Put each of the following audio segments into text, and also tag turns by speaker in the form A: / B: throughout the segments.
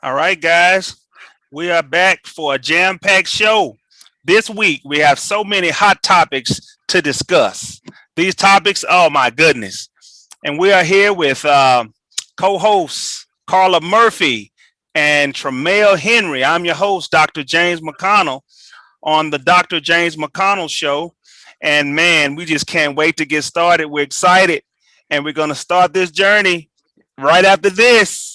A: All right, guys, we are back for a jam-packed show. This week, we have so many hot topics to discuss. These topics, oh my goodness. And we are here with co-hosts Carla Murphy and Tremail Henry. I'm your host, Dr. James McConnell, on the Dr. James McConnell Show. And man, we just can't wait to get started. We're excited, and we're going to start this journey right after this.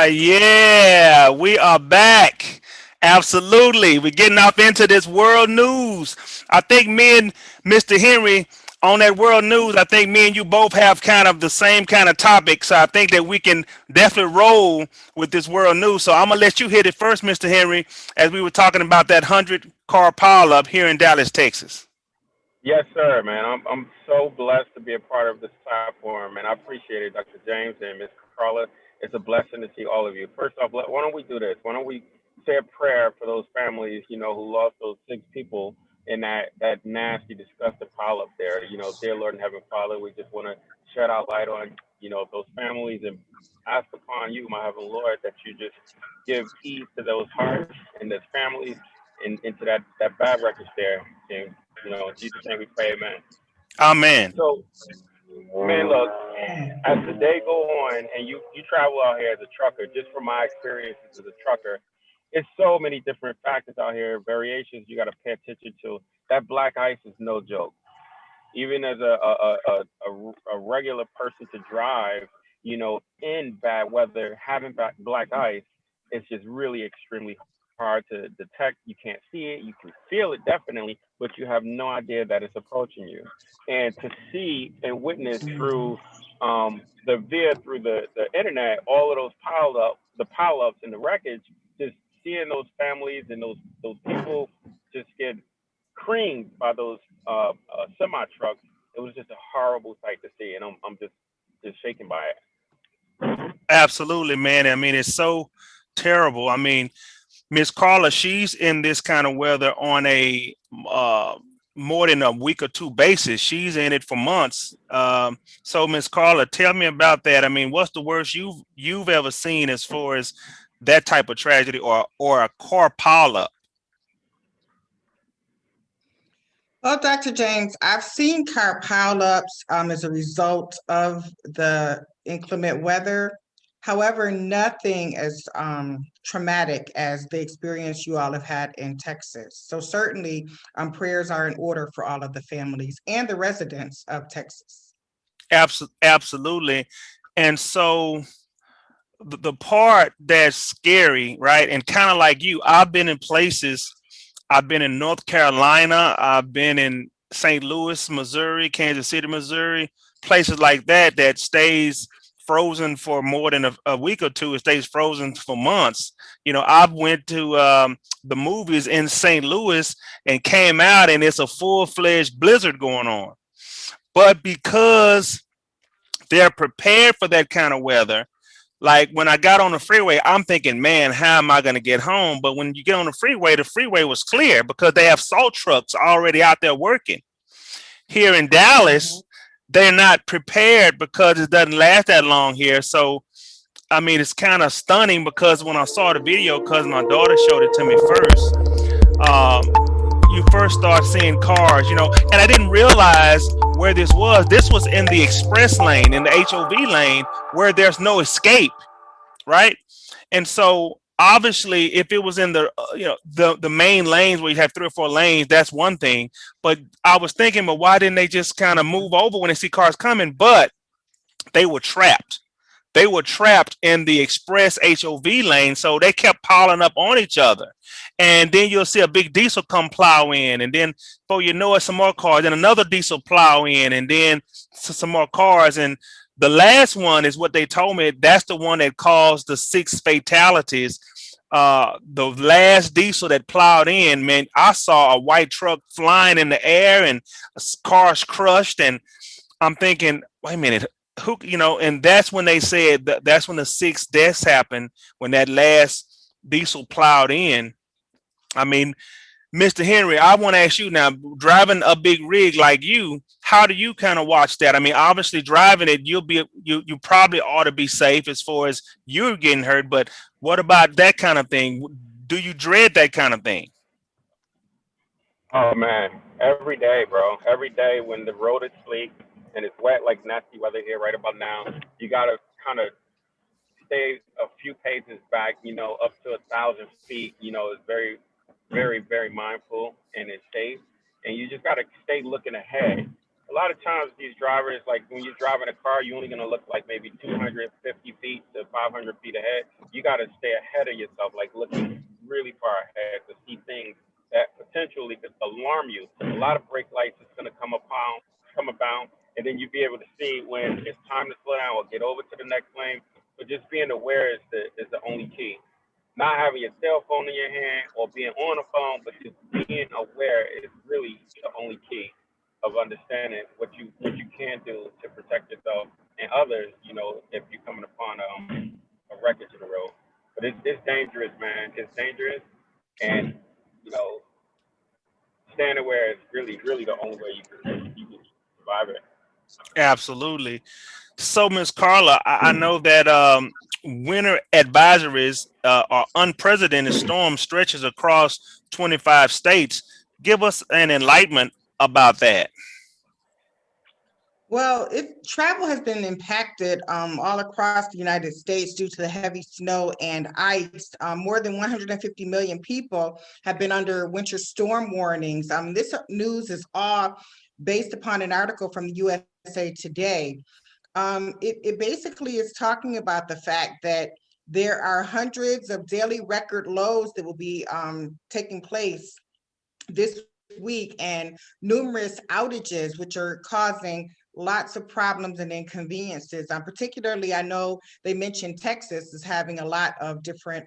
A: Yeah, we are back. Absolutely. We're getting off into this world news. I think me and Mr. Henry on that world news, I think me and you both have kind of the same kind of topic. So I think that we can definitely roll with this world news. So I'm going to let you hit it first, Mr. Henry, as we were talking about that 100-car pileup here in Dallas, Texas.
B: Yes, sir, man. I'm so blessed to be a part of this platform, and I appreciate it, Dr. James and Miss Carla. It's a blessing to see all of you. First off, why don't we do this? Why don't we say a prayer for those families, who lost those six people in that nasty, disgusting pile up there. Dear Lord in heaven, Father, we just want to shed our light on, those families and ask upon you, my heavenly Lord, that you just give peace to those hearts and those families and into that bad record there. And, in Jesus' name we pray, amen.
A: Amen.
B: So, man, look, as the day go on and you travel out here as a trucker, just from my experiences as a trucker, it's so many different factors out here, variations you got to pay attention to. That black ice is no joke. Even as a regular person to drive, in bad weather, having black ice, it's just really extremely hard to detect. You can't see it, you can feel it definitely, but you have no idea that it's approaching you. And to see and witness through through the internet, all of those pileups and the wreckage, just seeing those families and those people just get creamed by those semi trucks. It was just a horrible sight to see, and I'm just shaken by it.
A: Absolutely, man. I mean, it's so terrible. I mean, Miss Carla, she's in this kind of weather on a more than a week or two basis. She's in it for months. So, Miss Carla, tell me about that. I mean, what's the worst you've ever seen as far as that type of tragedy or a car pileup?
C: Well, Dr. James, I've seen car pileups as a result of the inclement weather. However, nothing as traumatic as the experience you all have had in Texas. So certainly, prayers are in order for all of the families and the residents of Texas.
A: Absolutely. And so the part that's scary, right? And kind of like you, I've been in places. I've been in North Carolina. I've been in St. Louis, Missouri, Kansas City, Missouri, places like that that stays frozen for more than a week or two. It stays frozen for months. I've went to the movies in St. Louis and came out, and it's a full-fledged blizzard going on. But because they're prepared for that kind of weather, like when I got on the freeway, I'm thinking, man, how am I going to get home? But when you get on the freeway was clear because they have salt trucks already out there working. Here in Dallas, they're not prepared because it doesn't last that long here. So, I mean, it's kind of stunning because when I saw the video, because my daughter showed it to me first, you first start seeing cars, and I didn't realize where this was. This was in the express lane, in the HOV lane, where there's no escape, right? And so obviously, if it was in the the main lanes where you have three or four lanes, that's one thing. But I was thinking, but why didn't they just kind of move over when they see cars coming? But they were trapped. They were trapped in the express HOV lane, so they kept piling up on each other. And then you'll see a big diesel come plow in, and then before you know it, some more cars, and another diesel plow in, and then some more cars. And the last one is what they told me. That's the one that caused the 6 fatalities. the last diesel that plowed in, man, I saw a white truck flying in the air and cars crushed. And I'm thinking, wait a minute, who, and that's when they said that's when the 6 deaths happened, when that last diesel plowed in. I mean, Mr. Henry, I want to ask you now, driving a big rig like you, how do you kind of watch that? I mean, obviously driving it, you probably ought to be safe as far as you're getting hurt, but what about that kind of thing? Do you dread that kind of thing?
B: Oh man, every day, bro. Every day when the road is sleek and it's wet, like nasty weather here right about now, you gotta kind of stay a few paces back. Up to 1,000 feet. Is very, very, very mindful and it's safe. And you just gotta stay looking ahead. A lot of times these drivers, like when you're driving a car, you're only gonna look like maybe 250 feet to 500 feet ahead. You gotta stay ahead of yourself, like looking really far ahead to see things that potentially could alarm you. A lot of brake lights is gonna come about, and then you be able to see when it's time to slow down or get over to the next lane. But just being aware is the only key. Not having your cell phone in your hand or being on the phone, but just being aware is really the only key of understanding what you can do to protect yourself and others. If you're coming upon a wreckage of the road. But it's dangerous, man. It's dangerous, and you know, staying aware is really, really the only way you can survive it.
A: Absolutely. So, Miss Carla, I know that winter advisories are unprecedented storm stretches across 25 states. Give us an enlightenment about that.
C: Well, travel has been impacted all across the United States due to the heavy snow and ice. More than 150 million people have been under winter storm warnings. This news is all based upon an article from the USA Today. It basically is talking about the fact that there are hundreds of daily record lows that will be taking place this week, and numerous outages which are causing lots of problems and inconveniences. Particularly, I know they mentioned Texas is having a lot of different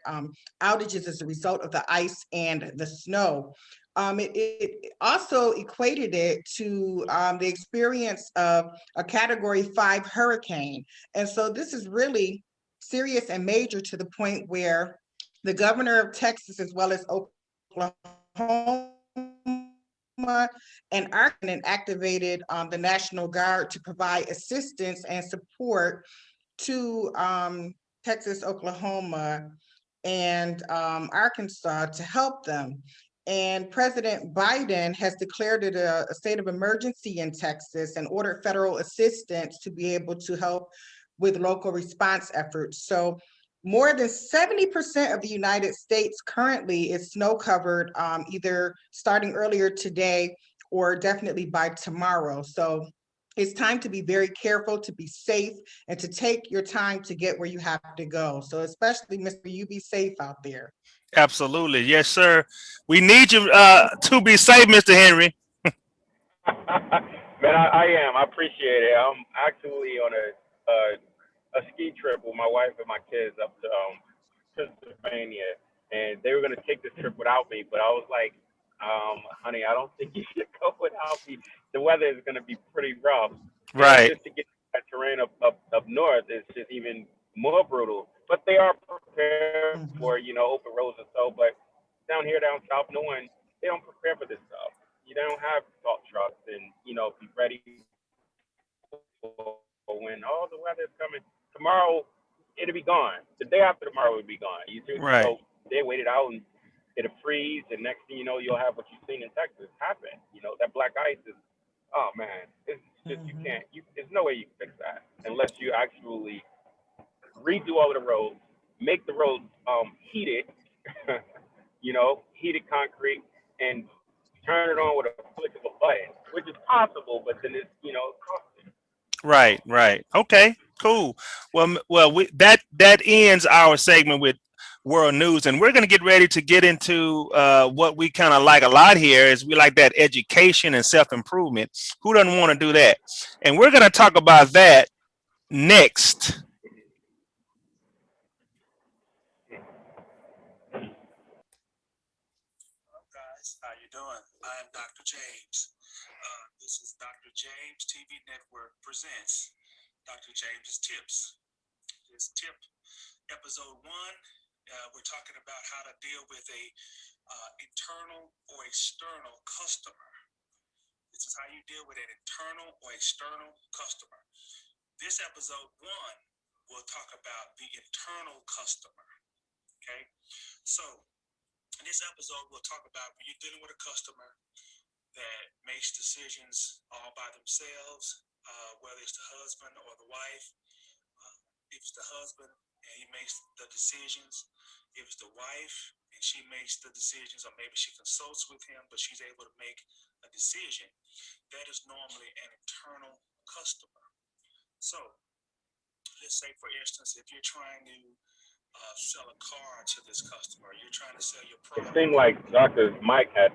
C: outages as a result of the ice and the snow. It also equated it to the experience of a Category 5 hurricane. And so this is really serious and major, to the point where the governor of Texas, as well as Oklahoma and Arkansas, activated the National Guard to provide assistance and support to Texas, Oklahoma, and Arkansas to help them. And President Biden has declared it a state of emergency in Texas and ordered federal assistance to be able to help with local response efforts. So more than 70% of the United States currently is snow covered, either starting earlier today or definitely by tomorrow. So it's time to be very careful, to be safe, and to take your time to get where you have to go. So especially, Mr. You be safe out there.
A: Absolutely. Yes, sir. We need you to be safe, Mr. Henry.
B: Man, I am. I appreciate it. I'm actually on a ski trip with my wife and my kids up to Pennsylvania, and they were gonna take this trip without me, but I was like, honey, I don't think you should go without me. The weather is gonna be pretty rough, and
A: Right.
B: just to get that terrain up north is just even more brutal. But they are prepared
C: Mhm.
B: for open roads and so. But down here, down south, no one they don't prepare for this stuff. You don't have salt trucks and be ready for when the weather is coming. Tomorrow, it'll be gone. The day after tomorrow, it'll be gone. You see,
A: Right.
B: so they waited out and it'll freeze, and next thing you know, you'll have what you've seen in Texas happen. That black ice is, oh man, it's just you
C: Mhm.
B: can't. There's no way you can fix that unless you actually redo all of the roads, make the roads heated, heated concrete, and turn it on with a flick of a button, which is possible, but then it's costly.
A: Right. Right. Okay. Cool. Well, that ends our segment with world news, and we're going to get ready to get into what we kind of like a lot here is we like that education and self improvement. Who doesn't want to do that? And we're going to talk about that next.
D: How you doing? I am Dr. James. This is Dr. James TV Network presents Dr. James's Tips. This tip, episode 1, we're talking about how to deal with a internal or external customer. This is how you deal with an internal or external customer. This episode 1 will talk about the internal customer. Okay, so in this episode, we'll talk about when you're dealing with a customer that makes decisions all by themselves, whether it's the husband or the wife. If it's the husband and he makes the decisions, if it's the wife and she makes the decisions, or maybe she consults with him, but she's able to make a decision, that is normally an internal customer. So let's say, for instance, if you're trying to sell a car to this customer, you're trying to sell your product.
B: It seemed like Dr. Mike had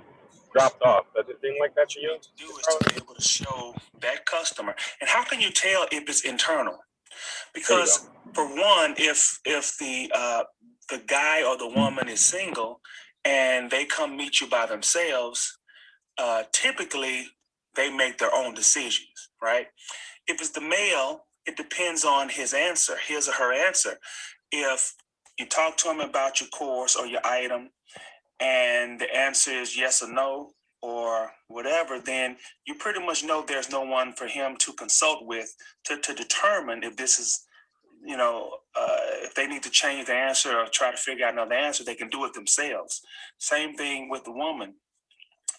B: dropped off. Does it seem like that to you?
D: What you need to do is to be able to show that customer. And how can you tell if it's internal? Because for one, if the guy or the woman is single and they come meet you by themselves, typically they make their own decisions, right? If it's the male, it depends on his or her answer. If you talk to him about your course or your item and the answer is yes or no or whatever, then you pretty much know there's no one for him to consult with to determine if this is, if they need to change the answer or try to figure out another answer, they can do it themselves. Same thing with the woman.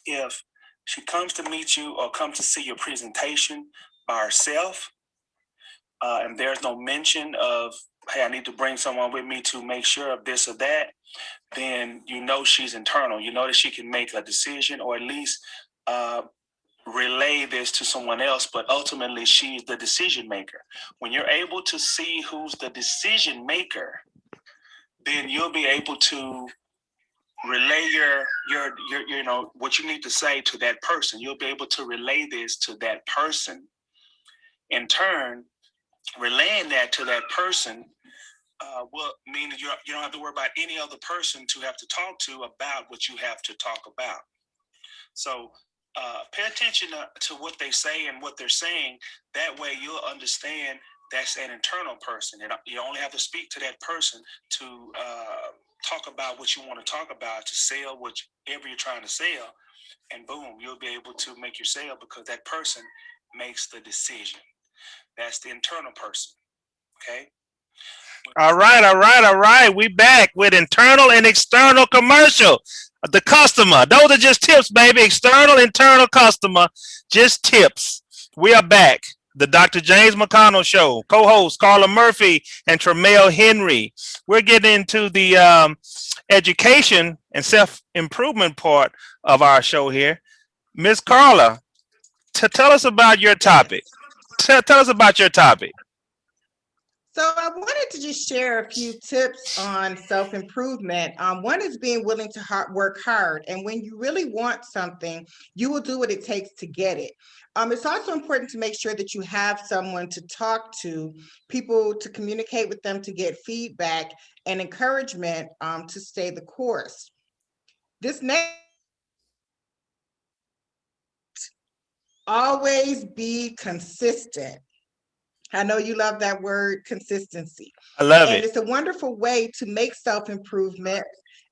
D: If she comes to meet you or comes to see your presentation by herself, and there's no mention of, hey, I need to bring someone with me to make sure of this or that, then you know she's internal. You know that she can make a decision or at least relay this to someone else, but ultimately she's the decision maker. When you're able to see who's the decision maker, then you'll be able to relay your what you need to say to that person. You'll be able to relay this to that person. In turn, relaying that to that person will mean that you don't have to worry about any other person to have to talk to about what you have to talk about. So pay attention to what they say and what they're saying. That way you'll understand that's an internal person. And you only have to speak to that person to talk about what you want to talk about, to sell whatever you're trying to sell. And boom, you'll be able to make your sale because that person makes the decision. That's the internal person. Okay.
A: All right. We back with internal and external commercial. The customer. Those are just tips, baby. External, internal customer, just tips. We are back. The Dr. James McConnell Show. Co-host Carla Murphy and Tremel Henry. We're getting into the education and self-improvement part of our show here. Miss Carla, tell us about your topic. Tell us about your topic.
C: So I wanted to just share a few tips on self-improvement. One is being willing to work hard. And when you really want something, you will do what it takes to get it. It's also important to make sure that you have someone to talk to, people to communicate with them to get feedback and encouragement to stay the course. This next, always be consistent. I know you love that word, consistency.
A: I love
C: And
A: it.
C: it's a wonderful way to make self-improvement.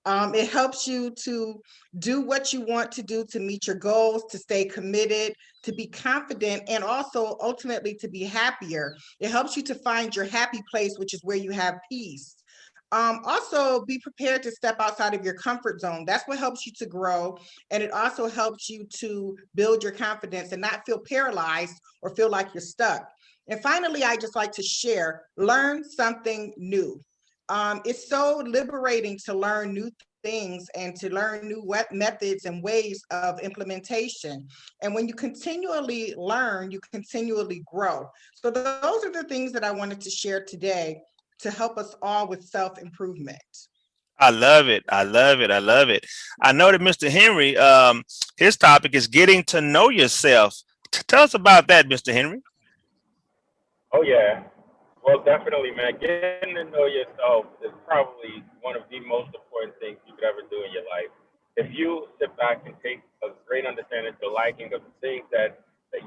C: It helps you to do what you want to do to meet your goals, to stay committed, to be confident, and also ultimately to be happier. It helps you to find your happy place, which is where you have peace. Also, be prepared to step outside of your comfort zone. That's what helps you to grow. And it also helps you to build your confidence and not feel paralyzed or feel like you're stuck. And finally, I just like to share, learn something new. It's so liberating to learn new things and to learn new methods and ways of implementation. And when you continually learn, you continually grow. So those are the things that I wanted to share today to help us all with self-improvement.
A: I love it. I love it. I love it. I know that Mr. Henry, his topic is getting to know yourself. Tell us about that, Mr. Henry.
B: Oh yeah. Well, definitely, man. Getting to know yourself is probably one of the most important things you could ever do in your life. If you sit back and take a great understanding to liking of the things that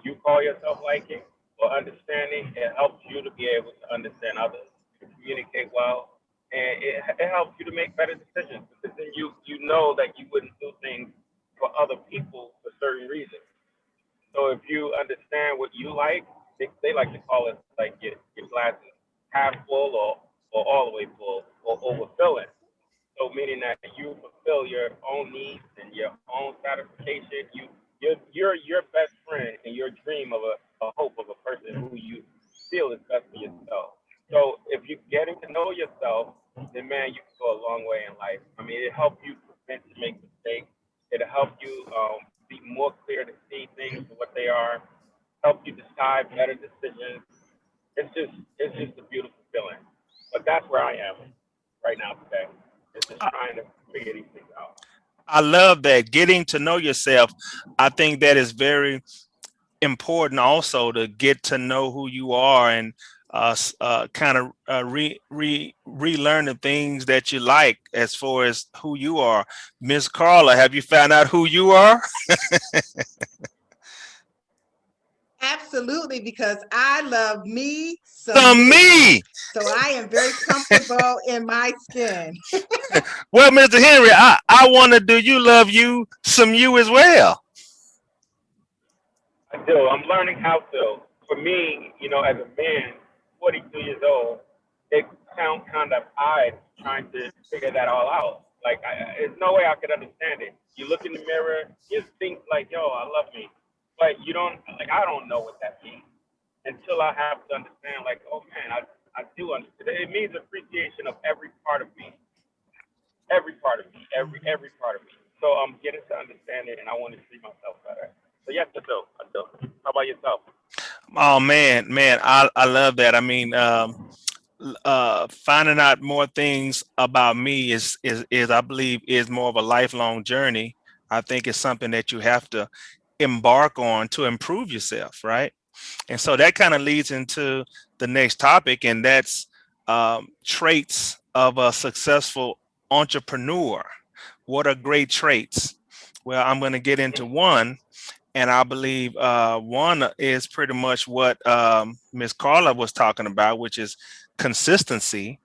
B: you call yourself liking or understanding, it helps you to be able to understand others, to communicate well, and it helps you to make better decisions because then you know that you wouldn't do things for other people for certain reasons. So if you understand what you like, they like to call it like your glass is half full or all the way full or overfilling. So meaning that you fulfill your own needs and your own satisfaction. You're your best friend and your dream of a hope of a person who you feel is best for yourself. So if you're getting to know yourself, then man, you can go a long way in life. I mean, it helps you prevent to make mistakes. It'll help you be more clear to see things for what they are. Help you decide better decisions. It's just a beautiful feeling. But that's where I am right now today. It's just trying to figure these things out.
A: I love that, getting to know yourself. I think that is very important also, to get to know who you are and kind of relearn the things that you like as far as who you are. Miss Carla, have you found out who you are?
C: Absolutely, because I love me some
A: Some
C: me.
A: me.
C: So I am very comfortable in my skin.
A: Well, Mr. Henry, I wonder, do you love you some you as well?
B: I do. I'm learning how to. For me, as a man, 42 years old, it sounds kind of odd trying to figure that all out. Like, there's no way I could understand it. You look in the mirror, you think like, yo, I love me. But you don't, like, I don't know what that means until I have to understand, like, oh man, I do understand. It means appreciation of every part of me, every part of me, every part of me. So I'm getting to understand it, and I want to see myself better. So yes, I do. I do. How about yourself?
A: Oh man, I love that. I mean, finding out more things about me is I believe is more of a lifelong journey. I think it's something that you have to embark on to improve yourself, right? And so that kind of leads into the next topic, and that's traits of a successful entrepreneur. What are great traits? Well, I'm going to get into one, and I believe one is pretty much what Ms. Carla was talking about, which is consistency.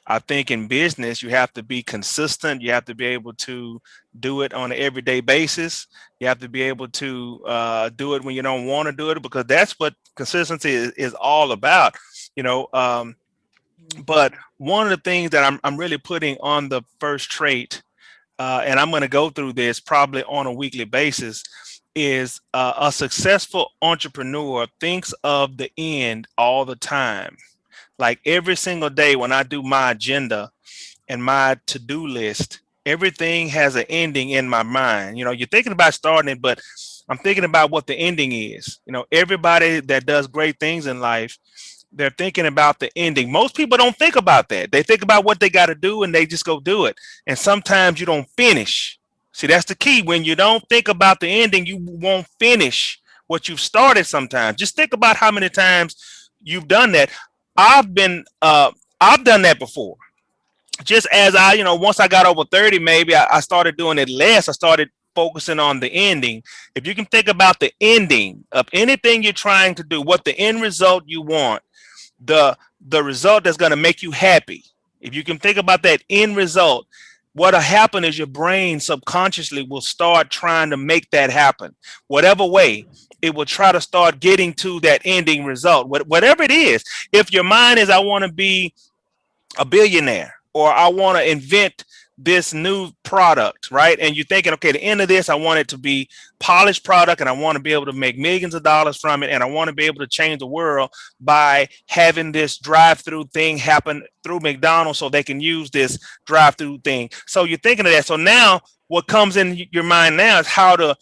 A: I think in business, you have to be consistent. You have to be able to do it on an everyday basis. You have to be able to do it when you don't want to do it, because that's what consistency is all about. You know, but one of the things that I'm really putting on the first trait, and I'm going to go through this probably on a weekly basis, is a successful entrepreneur thinks of the end all the time. Like every single day when I do my agenda and my to-do list, everything has an ending in my mind. You're thinking about starting it, but I'm thinking about what the ending is. Everybody that does great things in life, they're thinking about the ending. Most people don't think about that. They think about what they got to do and they just go do it. And sometimes you don't finish. See, that's the key. When you don't think about the ending, you won't finish what you've started sometimes. Just think about how many times you've done that. I've done that before. Just as once I got over 30, maybe I started doing it less. I started focusing on the ending. If you can think about the ending of anything you're trying to do, what the end result you want, the the result that's going to make you happy. If you can think about that end result, what'll happen is your brain subconsciously will start trying to make that happen. Whatever way, it will try to start getting to that ending result. Whatever it is. If your mind is, I want to be a billionaire, or I want to invent this new product, right? And you're thinking, okay, the end of this, I want it to be polished product, and I want to be able to make millions of dollars from it, and I want to be able to change the world by having this drive-through thing happen through McDonald's so they can use this drive-through thing. So you're thinking of that. So now what comes in your mind now is how to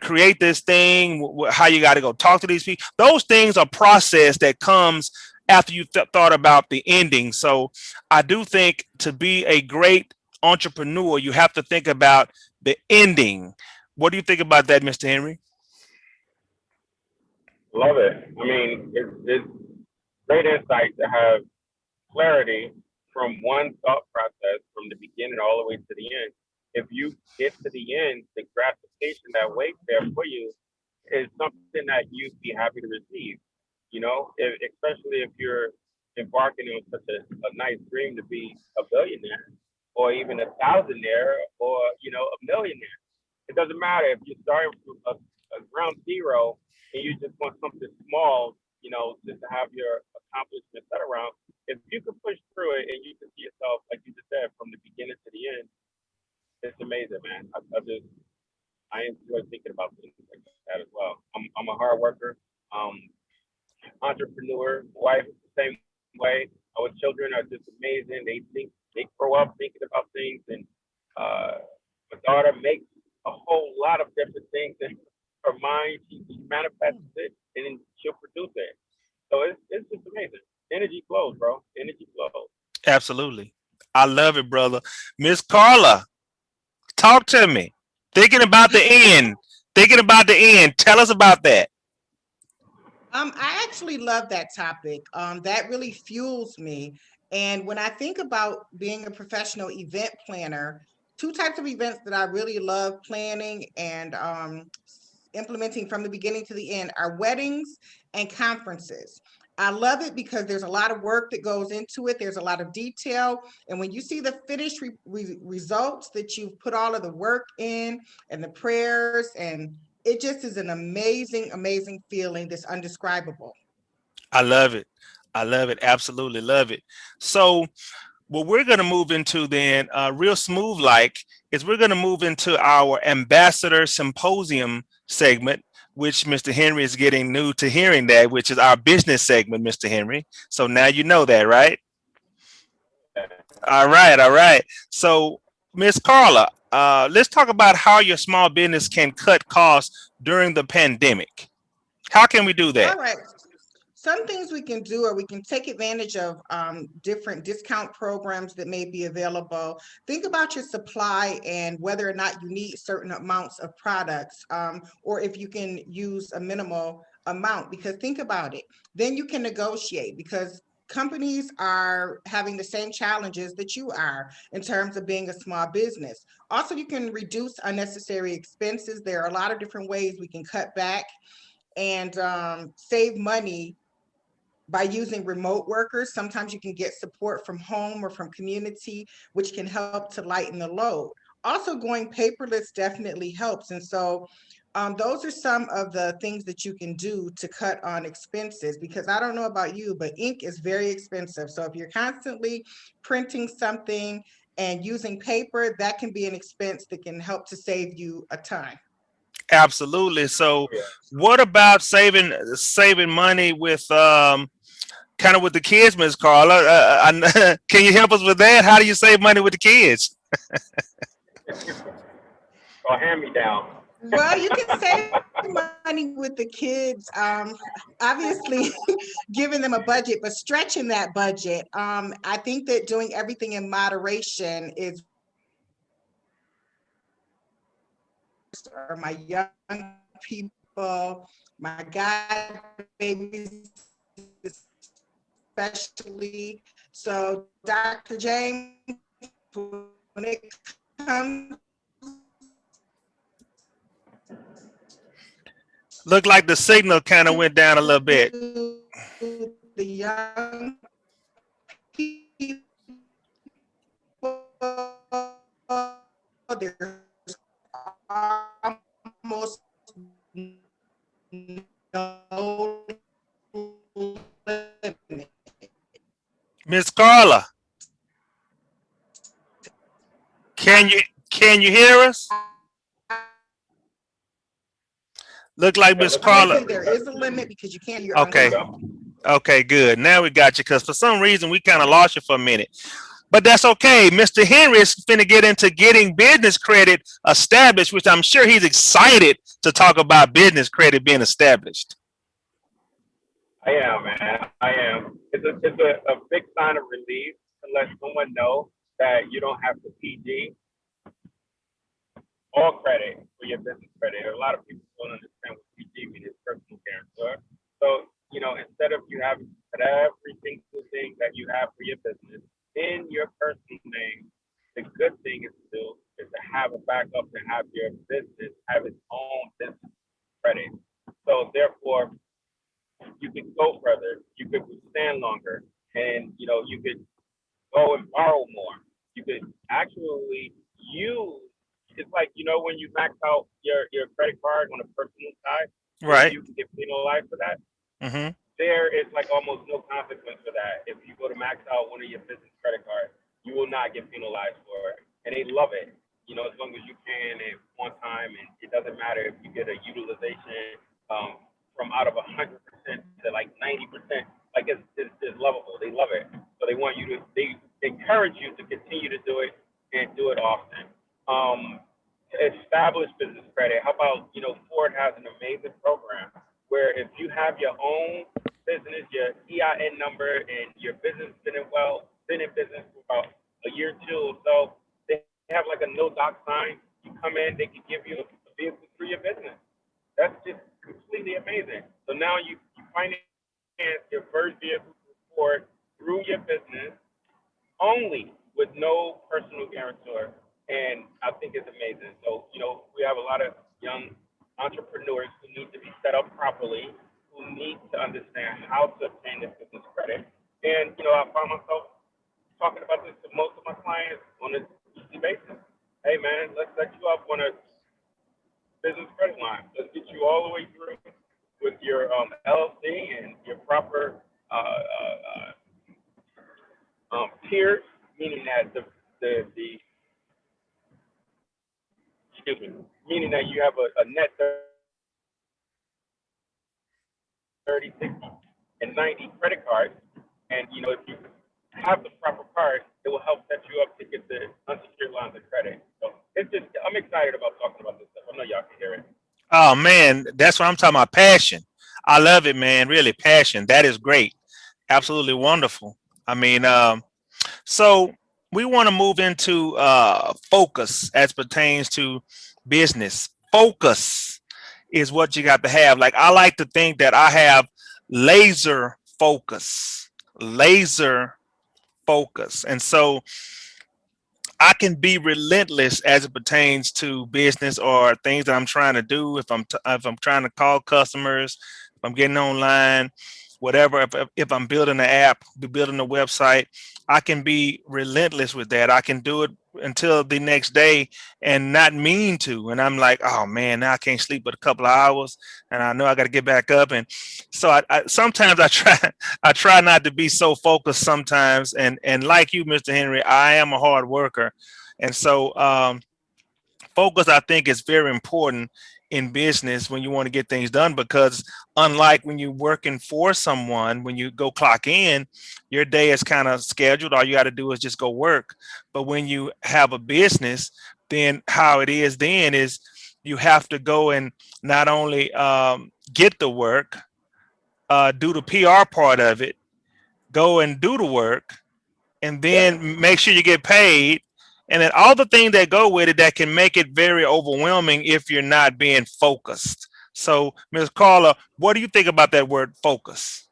A: create this thing, how you got to go talk to these people. Those things are process that comes after you thought about the ending. So I do think to be a great entrepreneur, you have to think about the ending. What do you think about that, Mr. Henry?
B: Love it. I mean, it's great insight to have clarity from one thought process from the beginning all the way to the end. if you get to the end, the gratification that waits there for you is something that you'd be happy to receive. You know, especially if you're embarking on such a nice dream to be a billionaire or even a thousandaire or, you know, a millionaire. It doesn't matter if you're starting from a ground zero and you just want something small, you know, just to have your accomplishments set around. If you can push through it and you can see yourself, like you just said, from the beginning to the end, it's amazing, man. I enjoy thinking about things like that as well. I'm a hard worker, entrepreneur, wife the same way. Our children are just amazing. They grow up thinking about things, and my daughter makes a whole lot of different things in her mind. She manifests it, and then she'll produce it. So it's just amazing. Energy flows, bro. Energy flows.
A: Absolutely. I love it, brother. Miss Carla, talk to me. Thinking about the end. Thinking about the end. Tell us about that.
C: I actually love that topic. That really fuels me. And when I think about being a professional event planner, two types of events that I really love planning and implementing from the beginning to the end are weddings and conferences. I love it because there's a lot of work that goes into it. There's a lot of detail. And when you see the finished results that you've put all of the work in and the prayers, and it just is an amazing, amazing feeling that's undescribable.
A: I love it. I love it. Absolutely love it. So what we're going to move into then, real smooth like, is we're going to move into our ambassador symposium segment, which Mr. Henry is getting new to hearing that, which is our business segment, Mr. Henry. So now you know that, right? All right, all right. So, Miss Carla, let's talk about how your small business can cut costs during the pandemic. How can we do
C: All
A: that?
C: right. Some things we can do, or we can take advantage of different discount programs that may be available. Think about your supply and whether or not you need certain amounts of products, or if you can use a minimal amount, because think about it. Then you can negotiate, because companies are having the same challenges that you are in terms of being a small business. Also, you can reduce unnecessary expenses. There are a lot of different ways we can cut back and save money by using remote workers. Sometimes you can get support from home or from community, which can help to lighten the load. Also, going paperless definitely helps. And so those are some of the things that you can do to cut on expenses, because I don't know about you, but ink is very expensive. So if you're constantly printing something and using paper, that can be an expense that can help to save you a ton.
A: Absolutely. So,
B: Oh, yeah.
A: what about saving money with kind of with the kids, Miss Carla? Can you help us with that? How do you save money with the kids?
B: Or hand me down.
C: Well, you can save money with the kids. Obviously, giving them a budget, but stretching that budget. I think that doing everything in moderation is, or my young people, my god babies especially. So, Dr. James, when it comes
A: Look like the signal kind of went down a little bit.
C: to the young people, there's almost no limit.
A: Miss Carla, can you can you hear us? Look like
B: Yeah,
A: Miss
B: looks like
A: Carla.
C: Obviously,
B: we
C: there
B: got.
C: is a limit because you can't, you're
B: There we
A: Okay.
B: go.
C: unclear.
A: Okay, good. Now we got you because for some reason we kind of lost you for a minute. But that's okay. Mr. Henry is going to get into getting business credit established, which I'm sure he's excited to talk about business credit being established.
B: I am, man. I am. It's a big sign of relief to let someone know that you don't have to PG all credit for your business credit. A lot of people don't understand what PG means, personal guarantor. So, you know, instead of you having to put every single thing that you have for your business in your personal name, the good thing is to do is to have a backup, to have your business have its own business credit. So therefore, you could go further, you could withstand longer, and you could go and borrow more. You could actually use. It's like when you max out your credit card on a personal side, and
A: Right.
B: you can get penalized for that.
A: Mm-hmm.
B: There is like almost no consequence for that. If you go to max out one of your business credit cards, you will not get penalized for it, and they love it. As long as you can at one time, and it doesn't matter if you get a utilization from out of 100% to like 90%. Like it's lovable. They love it, so they encourage you to continue to do it and do it often. Established business credit. How about Ford has an amazing program where if you have your own business, your EIN number, and your business been in business for about a year or two or so, they have like a no doc sign. You come in, they can give you a vehicle through your business. That's just completely amazing. So now you finance your first vehicle through your business only with no personal guarantor. And I think it's amazing. So, we have a lot of young entrepreneurs who need to be set up properly, who need to understand how to obtain this business credit. And, I find myself talking about this to most of my clients on a weekly basis. Hey, man, let's set you up on a business credit line. Let's get you all the way through with your LLC and your proper tiers, meaning that meaning that you have a net 30, 60, and 90 credit cards. And, if you have the proper card, it will help set you up to get the unsecured lines of credit. So I'm excited about talking about this stuff. I know y'all can hear it.
A: Oh man, that's what I'm talking about. Passion. I love it, man. Really, passion. That is great. Absolutely wonderful. I mean, so we want to move into focus as pertains to business. Focus is what you got to have. Like I like to think that I have laser focus, laser focus, and so I can be relentless as it pertains to business or things that I'm trying to do. If I'm trying to call customers, if I'm getting online, whatever. If I'm building an app, building a website, I can be relentless with that. I can do it until the next day and not mean to. And I'm like, oh man, now I can't sleep but a couple of hours, and I know I got to get back up. And so I sometimes I try not to be so focused sometimes. And like you, Mr. Henry, I am a hard worker, and so focus I think is very important in business when you want to get things done, because unlike when you're working for someone, when you go clock in, your day is kind of scheduled. All you got to do is just go work. But when you have a business, then how it is then is you have to go and not only get the work, do the PR part of it, go and do the work, and then make sure you get paid, and then all the things that go with it that can make it very overwhelming if you're not being focused. So, Ms. Carla, what do you think about that word focus?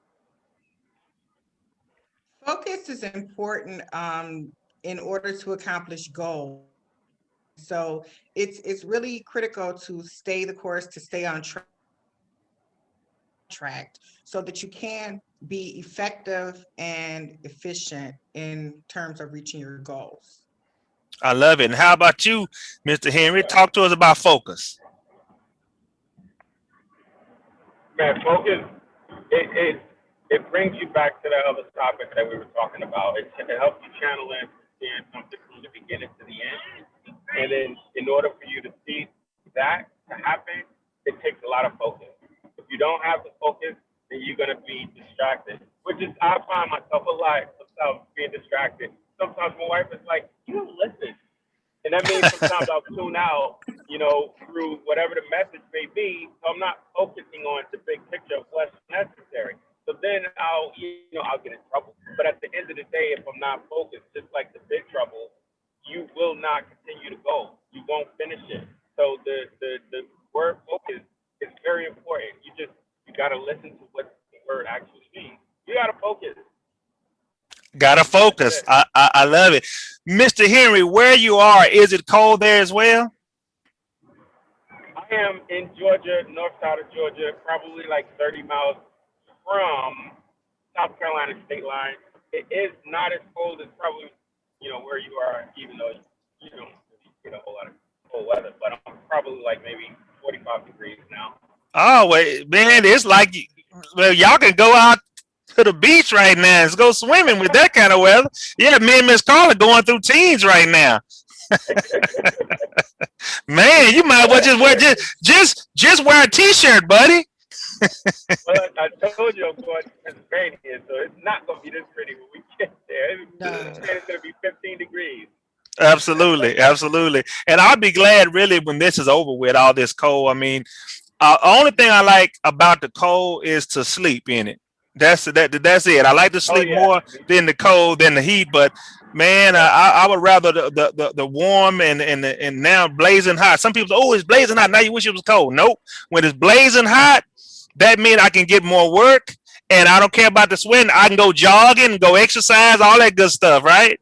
C: Focus is important in order to accomplish goals. So it's really critical to stay the course, to stay on track, so that you can be effective and efficient in terms of reaching your goals.
A: I love it. And how about you, Mr. Henry? Talk to us about focus.
B: Man, focus, it brings you back to that other topic that we were talking about. It helps you channel in, seeing something from the beginning to the end. And then in order for you to see that to happen, it takes a lot of focus. If you don't have the focus, then you're going to be distracted, which is, I find myself a lot of being distracted. Sometimes my wife is like, you don't listen. And that means sometimes I'll tune out, through whatever the message may be. So I'm not focusing on the big picture of what's necessary. So then I'll get in trouble. But at the end of the day, if I'm not focused, just like the big trouble, you will not continue to go. You won't finish it. So the word focus is very important. You got to listen to what the word actually means. You got to focus.
A: Gotta focus. I love it. Mr. Henry, where you are, is it cold there as well?
B: I am in Georgia, north side of Georgia, probably like 30 miles from South Carolina state line. It is not as cold as probably, where you are, even though you don't really get a whole lot of cold weather. But I'm probably like maybe 45 degrees now.
A: Oh, wait, man, it's like, well, y'all can go out to the beach right now and go swimming with that kind of weather. Yeah, me and Miss Carla going through teens right now. Man, you might well just wear just wear a t-shirt, buddy.
B: But I told you I'm going to Pennsylvania, so it's not going to be this pretty when we get there. It's going to be 15 degrees.
A: Absolutely, absolutely. And I'll be glad really when this is over with, all this cold. I mean, only thing I like about the cold is to sleep in it. That's it. I like to sleep more than the cold than the heat. But man, I would rather the warm and now blazing hot. Some people say, oh, it's blazing hot. Now you wish it was cold. Nope. When it's blazing hot, that means I can get more work, and I don't care about the sweating. I can go jogging, go exercise, all that good stuff, right?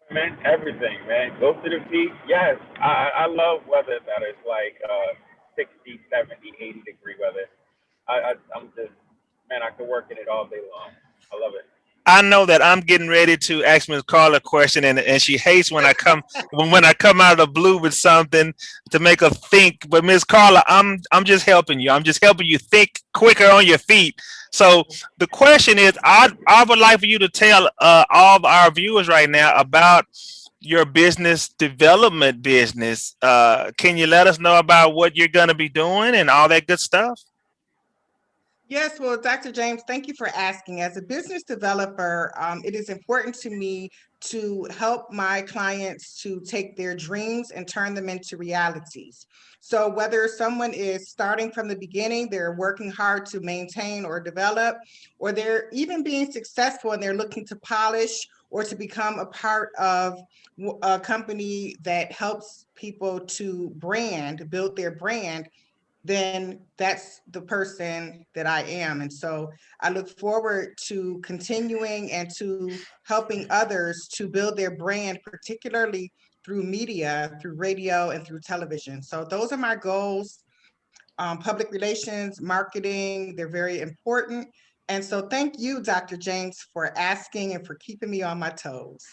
B: Man, everything, man. Go to the beach. Yes, I love weather that is like 60, 70, 80 degree weather. I'm just, man, I could work in it all day long. I love it.
A: I know that I'm getting ready to ask Ms. Carla a question, and she hates when I come when I come out of the blue with something to make her think. But Ms. Carla, I'm just helping you. I'm just helping you think quicker on your feet. So the question is, I would like for you to tell all of our viewers right now about your business development business. Can you let us know about what you're going to be doing and all that good stuff?
C: Yes, well, Dr. James, thank you for asking. As a business developer, it is important to me to help my clients to take their dreams and turn them into realities. So whether someone is starting from the beginning, they're working hard to maintain or develop, or they're even being successful and they're looking to polish or to become a part of a company that helps people to build their brand, then that's the person that I am. And so I look forward to continuing and to helping others to build their brand, particularly through media, through radio, and through television. So those are my goals. Public relations, marketing, they're very important. And so thank you, Dr. James, for asking and for keeping me on my toes.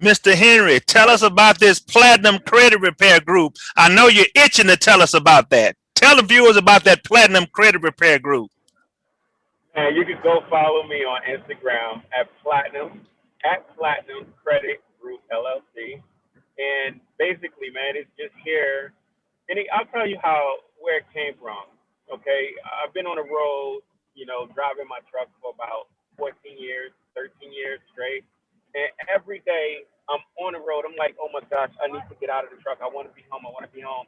A: Mr. Henry, tell us about this Platinum Credit Repair Group. I know you're itching to tell us about that. Tell the viewers about that Platinum Credit Repair Group.
B: And you can go follow me on Instagram at Platinum Credit Group LLC. And basically, man, it's just here. And I'll tell you where it came from. Okay, I've been on the road, driving my truck for about 14 years, 13 years straight. And every day I'm on the road, I'm like, oh my gosh, I need to get out of the truck. I want to be home. I want to be home.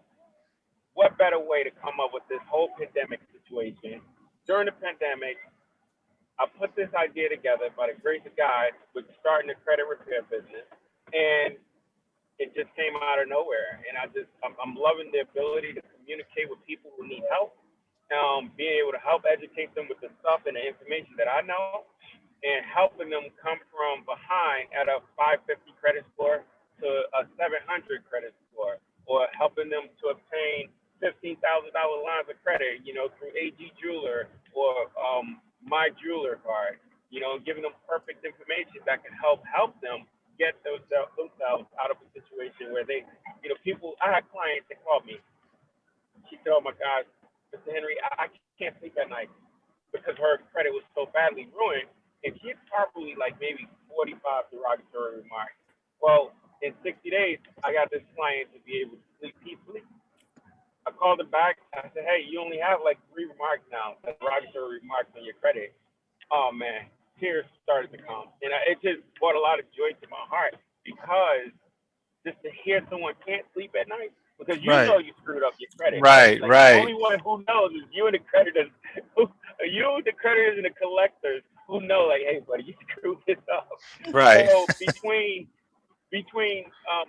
B: What better way to come up with this whole pandemic situation? During the pandemic, I put this idea together by the grace of God with starting a credit repair business. And it just came out of nowhere. And I'm loving the ability to communicate with people who need help, being able to help educate them with the stuff and the information that I know, and helping them come from behind at a 550 credit score to a 700 credit score, or helping them to obtain $15,000 lines of credit, through AG Jeweler or My Jeweler card, giving them perfect information that can help them get themselves out of a situation where they, people, I had clients that called me. She said, oh my gosh, Mr. Henry, I can't sleep at night because her credit was so badly ruined. And she had probably like maybe 45 derogatory remarks. Well, in 60 days, I got this client to be able to sleep peacefully. I called her back. I said, hey, you only have like 3 remarks now, derogatory remarks on your credit. Oh man, tears started to come. And it just brought a lot of joy to my heart, because just to hear someone can't sleep at night because you know you screwed up your credit.
A: Right,
B: like,
A: right.
B: The only one who knows is you and the creditors. You, the creditors, and the collectors who know, like, hey, buddy, you screwed this up.
A: Right.
B: So between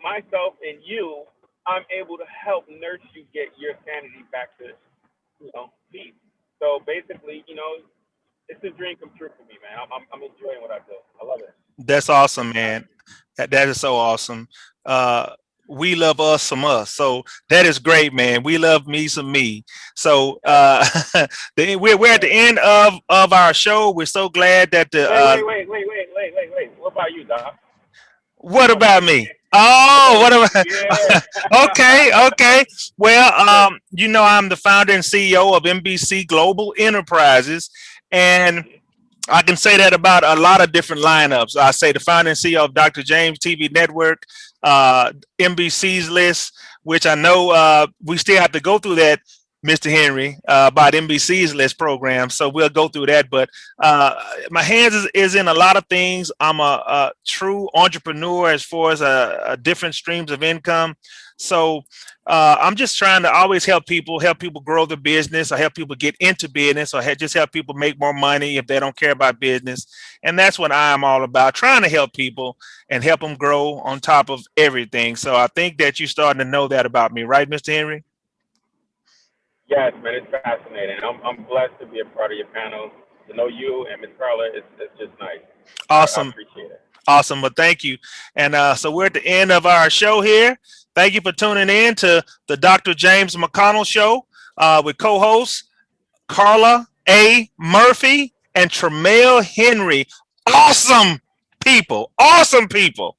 B: myself and you, I'm able to help nurse you get your sanity back to, peace. So basically, it's a dream come true for me, man. I'm enjoying what I do. I love it.
A: That's awesome, man. That is so awesome. We love us some us. So that is great, man. We love me some me. So we're at the end of our show. We're so glad that the
B: wait. What about you, Doc?
A: what
B: Come on,
A: about
B: man.
A: me? Oh, what about
B: Yeah.
A: okay. Well, I'm the founder and CEO of MBC Global Enterprises, and I can say that about a lot of different lineups. I say the founder and CEO of Dr. James TV Network, NBC's list, which I know we still have to go through that, Mr. Henry, about NBC's list program. So we'll go through that. But my hands is in a lot of things. I'm a true entrepreneur as far as different streams of income. So I'm just trying to always help people grow the business, or help people get into business, or just help people make more money if they don't care about business. And that's what I'm all about, trying to help people and help them grow on top of everything. So I think that you're starting to know that about me, right, Mr. Henry?
B: Yes, man, it's fascinating. I'm blessed to be a part of your panel. To know you and Miss Carla, it's just nice. I
A: Awesome.
B: appreciate it.
A: Awesome. Well, thank you. And so we're at the end of our show here. Thank you for tuning in to the Dr. James McConnell Show with co-hosts Carla A. Murphy and Tremel Henry. Awesome people. Awesome people.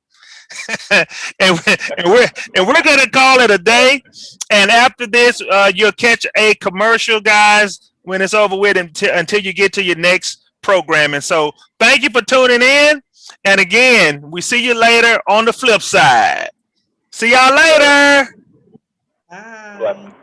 A: and we're gonna call it a day. And after this, you'll catch a commercial, guys, when it's over with, until you get to your next programming. So thank you for tuning in. And again, we see you later on the flip side. See y'all later.
C: Bye.
B: Bless.